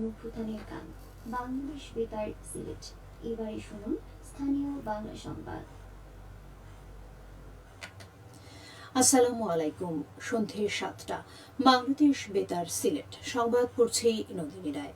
গণঅভ্যুত্থানের গান বাংলাদেশ বেতার সিলেট। এবারে শুনুন স্থানীয় বাংলা সংবাদ। আসসালামু আলাইকুম। সন্ধে 7টা। বাংলাদেশ বেতার সিলেট সংবাদ পড়ছি নন্দিনী রায়।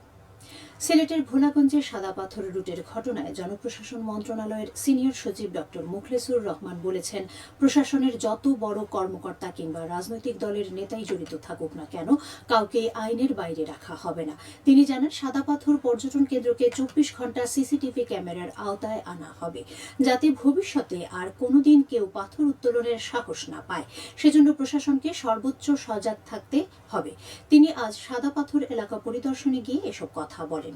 সিলেটের ভোলাগঞ্জে সাদা পাথর রুটের ঘটনায় জনপ্রশাসন মন্ত্রণালয়ের সিনিয়র সচিব ডক্টর মুখলেসুর রহমান বলেছেন, প্রশাসনের যত বড় কর্মকর্তা কিংবা রাজনৈতিক দলের নেতাই জড়িত থাকুক না কেন, কাউকে আইনের বাইরে রাখা হবে না। তিনি জানান, সাদা পাথর পর্যটন কেন্দ্রকে 24 ঘণ্টা সিসিটিভি ক্যামেরার আওতায় আনা হবে, যাতে ভবিষ্যতে আর কোনোদিন কেউ পাথর উত্তোলনের সাহস না পায়। সেজন্য প্রশাসনকে সর্বোচ্চ সজাগ থাকতে হবে। তিনি আজ সাদা পাথর এলাকা পরিদর্শনে গিয়ে এসব কথা বলেন।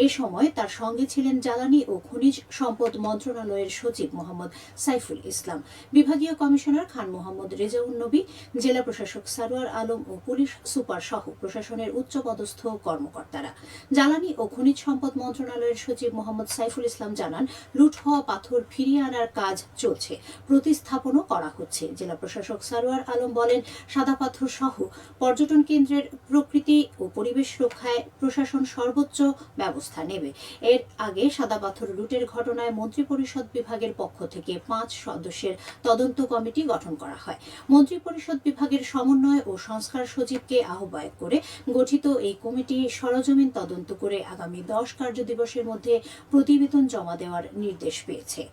এ সময় তার সঙ্গে ছিলেন জ্বালানি ও খনিজ সম্পদ মন্ত্রণালয়ের সচিব মোহাম্মদ সাইফুল ইসলাম, বিভাগীয় কমিশনার খান মোহাম্মদ রেজাউন নবী, জেলা প্রশাসক সারোয়ার আলম ও পুলিশ সুপার সহ প্রশাসনের উচ্চপদস্থ কর্মকর্তারা। জ্বালানি ও খনিজ সম্পদ মন্ত্রণালয়ের সচিব মোহাম্মদ সাইফুল ইসলাম জানান, লুট হওয়া পাথর ফিরিয়ে আনার কাজ চলছে, প্রতিস্থাপনও করা হচ্ছে। জেলা প্রশাসক সারোয়ার আলম বলেন, সাদা পাথর সহ পর্যটন কেন্দ্রের প্রকৃতি ও পরিবেশ রক্ষায় প্রশাসন সর্বোচ্চ ব্যবস্থা নেবে। এর আগে সাদা পাথর লুটের ঘটনায় মন্ত্রিপরিষদ বিভাগের পক্ষ থেকে 5 সদস্যের তদন্ত কমিটি গঠন করা হয়। মন্ত্রিপরিষদ বিভাগের সমন্বয় ও সংস্কার সচিবকে আহ্বায়ক করে গঠিত এই কমিটি সরেজমিন তদন্ত করে আগামী 10 কার্যদিবসের মধ্যে প্রতিবেদন জমা দেওয়ার নির্দেশ পেয়েছে।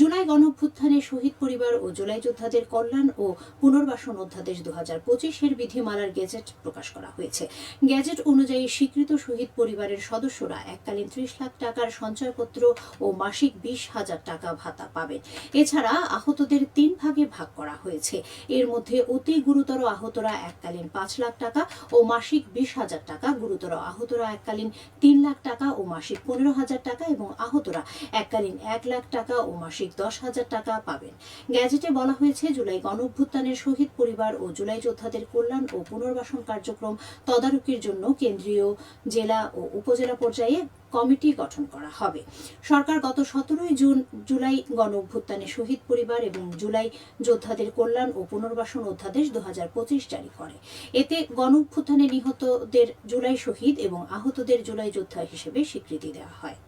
জুলাই গণঅভ্যুত্থানে শহীদ পরিবার ও জুলাই যোদ্ধাদের কল্যাণ ও পুনর্বাসন অধ্যাদেশ 2025 গেজেট প্রকাশ করা হয়েছে। গেজেট অনুযায়ী স্বীকৃত শহীদ পরিবারের সদস্যরা এককালীন 30 লাখ টাকার সঞ্চয়পত্র ও মাসিক 20,000 টাকা ভাতা পাবেন। এছাড়া আহতদের 3 ভাগে ভাগ করা হয়েছে। এর মধ্যে অতি গুরুতর আহতরা এককালীন 5 লাখ টাকা ও মাসিক 20,000 টাকা, গুরুতর আহতরা এককালীন 3 লাখ টাকা ও মাসিক 15,000 টাকা এবং আহতরা এককালীন 1 লাখ টাকা ও মাসিক 10,000 টাকা পাবেন। গেজেটে বলা হয়েছে, জুলাই গণঅভ্যুত্থানের শহীদ পরিবার ও জুলাই যোদ্ধাদের কল্যাণ ও পুনর্বাসন কার্যক্রম তদারকির জন্য কেন্দ্রীয়, জেলা ও উপজেলা পর্যায়ে কমিটি গঠন করা হবে। সরকার গত 17 জুলাই গণঅভ্যুত্থানে শহীদ পরিবার এবং জুলাই যোদ্ধাদের কল্যাণ ও পুনর্বাসন অধ্যাদেশ 2025 জারি করে। এতে গণঅভ্যুত্থানে নিহতদের জুলাই শহীদ এবং আহতদের জুলাই যোদ্ধা হিসেবে স্বীকৃতি দেওয়া হয়।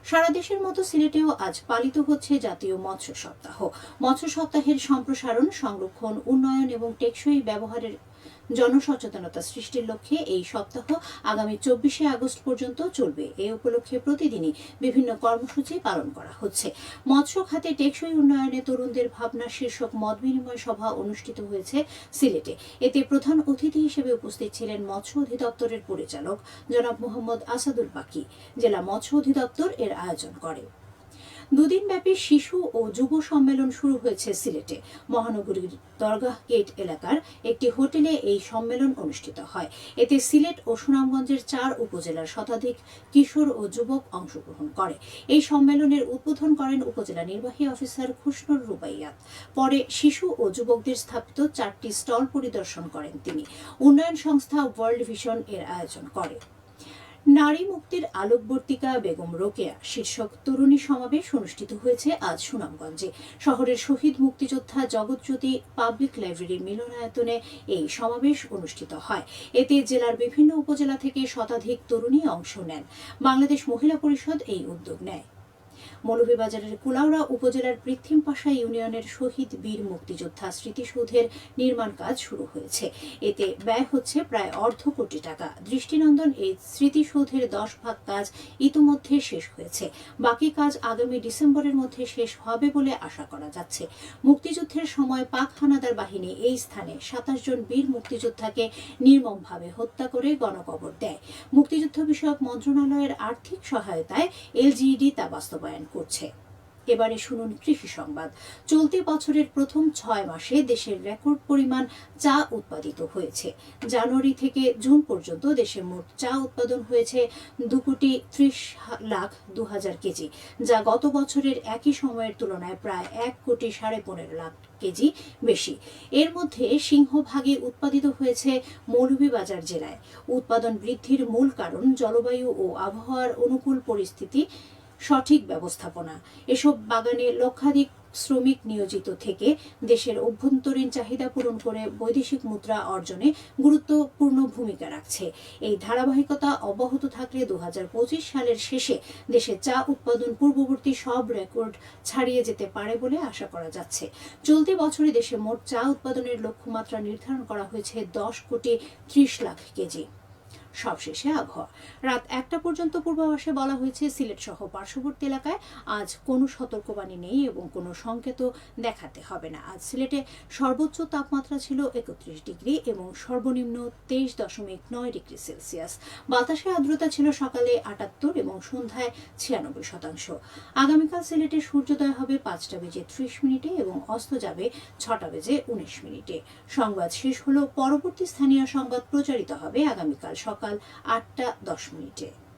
সারা দেশের মতো সিলেটেও আজ পালিত হচ্ছে জাতীয় মৎস্য সপ্তাহ। মৎস্য সপ্তাহের সম্প্রসারণ, সংরক্ষণ, উন্নয়ন এবং টেকসই ব্যবহারের জনসচেতনতা সৃষ্টির লক্ষ্যে এই সপ্তাহ আগামী 24 আগস্ট পর্যন্ত চলবে। এই উপলক্ষে প্রতিদিনই বিভিন্ন কর্মসূচি পালন করা হচ্ছে। মৎস্য খাতে টেকসই উন্নয়নে তরুণদের ভাবনা শীর্ষক মত বিনিময় সভা অনুষ্ঠিত হয়েছে সিলেটে। এতে প্রধান অতিথি হিসেবে উপস্থিত ছিলেন মৎস্য অধিদপ্তরের পরিচালক জনাব মোহাম্মদ আসাদুল বাকি। জেলা মৎস্য অধিদপ্তর এর আয়োজন করে। দুদিনব্যাপী শিশু ও যুব সম্মেলন শুরু হয়েছে সিলেটে। মহানগরীর দরগাহ গেট এলাকার একটি হোটেলে এই সম্মেলন অনুষ্ঠিত হয়। এতে সিলেট ও সুনামগঞ্জের 4 উপজেলার শতাধিক কিশোর ও যুবক অংশগ্রহণ করে। এই সম্মেলনের উদ্বোধন করেন উপজেলা নির্বাহী অফিসার খুশনুর রুবাইয়াত। পরে শিশু ও যুবকদের স্থাপিত 4টি স্টল পরিদর্শন করেন তিনি। উন্নয়ন সংস্থা ওয়ার্ল্ড ভিশন এর আয়োজন করে। নারী মুক্তির আলোকবর্তিকা বেগম রোকেয়া শীর্ষক তরুণী সমাবেশ অনুষ্ঠিত হয়েছে আজ সুনামগঞ্জে। শহরের শহীদ মুক্তিযোদ্ধা জগৎজ্যোতি পাবলিক লাইব্রেরির মিলনায়তনে এই সমাবেশ অনুষ্ঠিত হয়। এতে জেলার বিভিন্ন উপজেলা থেকে শতাধিক তরুণী অংশ নেন। বাংলাদেশ মহিলা পরিষদ এই উদ্যোগ নেয়। মৌলভীবাজারের কুলাউড়া উপজেলার পৃথিমপাশা ইউনিয়নের শহীদ বীর মুক্তিযোদ্ধা স্মৃতিসৌধের নির্মাণ কাজ শুরু হয়েছে। এতে ব্যয় হচ্ছে প্রায় 1.5 কোটি টাকা। দৃষ্টিনন্দন এই স্মৃতিসৌধের 10 ভাগ কাজ ইতোমধ্যে শেষ হয়েছে। বাকি কাজ আগামী ডিসেম্বরের মধ্যে শেষ হবে বলে আশা করা যাচ্ছে। মুক্তিযুদ্ধের সময় পাক হানাদার বাহিনী এই স্থানে 27 জন বীর মুক্তিযোদ্ধাকে নির্মমভাবে হত্যা করে গণকবর দেয়। মুক্তিযুদ্ধ বিষয়ক মন্ত্রণালয়ের আর্থিক সহায়তায় এলজিইডি তা বাস্তবায়ন করছে। এবারে শুনুন কৃষি সংবাদ। চলতি বছরের প্রথম 6 মাসে দেশের রেকর্ড পরিমাণ চা উৎপাদিত হয়েছে। জানুয়ারি থেকে জুন পর্যন্ত দেশে মোট চা উৎপাদন হয়েছে 2,30,02,000 কেজি, যা গত বছরের একই সময়ের তুলনায় প্রায় 1,15,00,000 কেজি বেশি। এর মধ্যে সিংহভাগে উৎপাদিত হয়েছে মৌলভীবাজার জেলায়। উৎপাদন বৃদ্ধির মূল কারণ জলবায়ু ও আবহাওয়ার অনুকূল পরিস্থিতি, সঠিক ব্যবস্থাপনা। এসব বাগানে লক্ষাধিক শ্রমিক নিয়োজিত থেকে দেশের অভ্যন্তরীণ চাহিদা পূরণ করে বৈদেশিক মুদ্রা অর্জনে গুরুত্বপূর্ণ ভূমিকা রাখছে। এই ধারাবাহিকতা অব্যাহত থাকলে 2025 সালের শেষে দেশে চা উৎপাদন পূর্ববর্তী সব রেকর্ড ছাড়িয়ে যেতে পারে বলে আশা করা যাচ্ছে। চলতি বছরে দেশে মোট চা উৎপাদনের লক্ষ্যমাত্রা নির্ধারণ করা হয়েছে 10 কোটি 30 লাখ কেজি। সবশেষে আবহাওয়া। রাত 1টা পর্যন্ত পূর্বাভাসে বলা হয়েছে সিলেট সহ পার্শ্ববর্তী এলাকায় আজ কোনো সতর্কবাণী নেই এবং কোনো সংকেতও দেখাতে হবে না। আজ সিলেটে সর্বোচ্চ তাপমাত্রা ছিল 31 ডিগ্রি এবং সর্বনিম্ন 23.9 ডিগ্রি সেলসিয়াস। বাতাসে আর্দ্রতা ছিল সকালে 78 এবং সন্ধ্যায় 96%। আগামীকাল সিলেটে সূর্যোদয় হবে 5:30 এবং অস্ত যাবে 6:19। সংবাদ শেষ হলো। পরবর্তী স্থানীয় সংবাদ প্রচারিত হবে আগামীকাল সকাল 8:10।